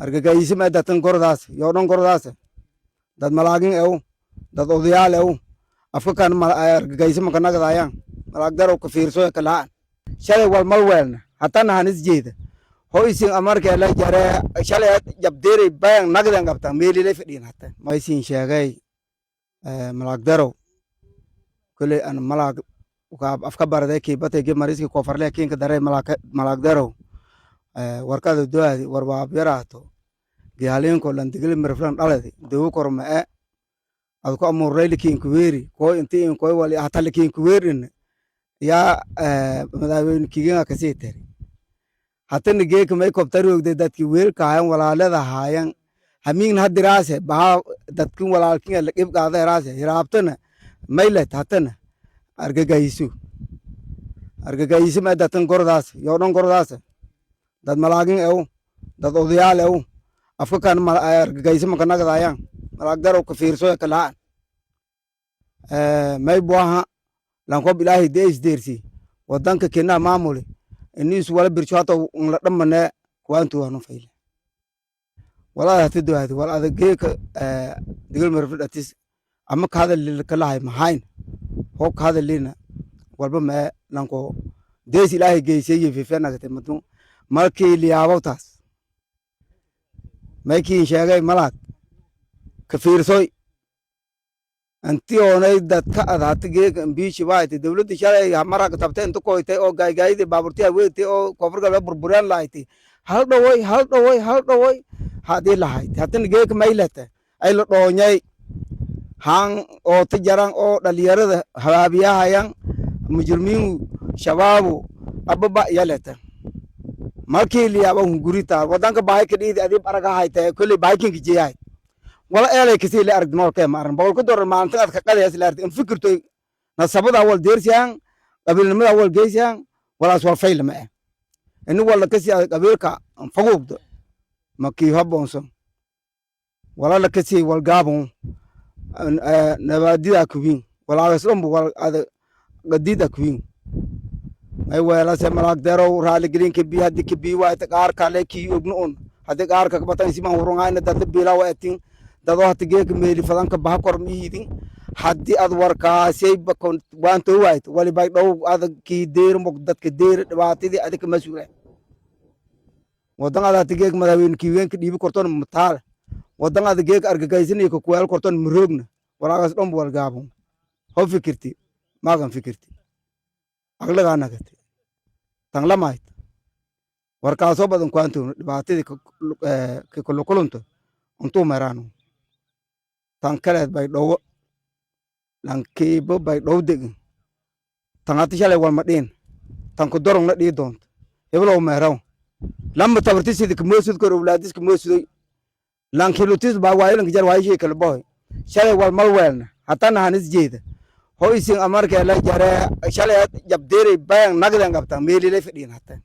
argagaysu ma datan gordaas yoodhan gordaas dad malaagin ew dad odayaal ew afka kan argagaysu makanagadaayaan malaag darow ka fiirso kalaan shalay wal mal weelna hatana hanis jeeda hoysin amarka la jare shalay jabdeeri baan nagdan qabta meelile fadhiin hata maysin sheegay malaag darow kule an malaag afka barade ki batay ge mariski kofarle kinka dare malaag darow warkada doadi warbaab yaraato gaaleenko lan digil mirflan dhaladi deewu korma ad ku amurayli kinka weeri ko intii in koy wali hatale kinka weerin ya madaawin kiga ka seetay hatan geek may koptar ogde dadki weel kaayan walaalada haayan hamin hadiraase baa dadkin walaalkin la qib qaada raase hiraabtana maylet hatana argagaysu ma datan gordaas yoodhan gordaas dad malaagin ew dad odayaal ew afka kan argagaysu makanagadaayaan malaag darow ka fiirso kalaan may buaha lankob ilaahay dees deersi wadanka kena maamuli inis wala birchaato la dhamane kuwantu wanu fayle wala hati doadi wala adaggeeka digil marfadatis ama kaada kalahay mahayn ho kaada lina walba ma lanko dees ilaahay geysay fifenagate madu markii liyaabawtaas maykiin sheegay malaag ka fiirsoy anti oonay dadka adaata geega biishi baayte dawladda shalay mara ka tabtay inta koytay oo gaaygaaydi baaburtiya weeytay oo koonfurga la burburiyaan lahayti hal dhawoy hadii lahayti hatan geega maylata ay la dhoonyay haan oo tijaran oo dhalinyarada habaabiyahayan mujrimiin shabaabu ababa yalata markii liyaaba hungurita wadanka baay ka dhiidi adib araga haytay kulli baaykinka jeeyay wala eelay kasii la arag noolka maaran boqol ku door maanta aad ka qadays la arag in fikirtoy nasabada wal deersiyaan qabiilnimada wal geysiyaan wala soo fayl ma in wala kasii qabiilka fagoogdo makii habonson wala la kasii wal gaabon nabadida kuwin wala aslambu wal ada gadida kuwin ay wala se malaag darow raali gelin ka bi hadii ka bi waa ta qaar kale ki ogno on hadii qaar ka batan si ma hurungaayna dad biilaa waatin dad waxa geek meeli fadanka baha kormiidin hadii ad warkaasay bakon waanto waayt wali bay dhow adag ki deer mug dadka deer dhibaatadii adig masuulay wadan aad geek madaawin ki ween ka dhiibi korton mataal wadan aad geek argagaysan iyo ku weel korton muroogna walaas dhom wal gaabon ho fikirti maagan fikirti aglaga nagati tan lamayd warkaaso badan kuantu dhibaatadii ka kulunto untu marano tan kale bay dhow lankiibo bay dhow degin tan ati shalay wal madin tan ku dorong na dhii doonto heblow meeraw lamba tabartisid ka moosud ko walaadis ka moosuday lankilutis ba waayilan jar waayi kala boy shalay wal mal weelna hatana hanis jeeda hoysin amarka la jare shalay jabdeeri baan nagdan qabta meelile fadhiin hata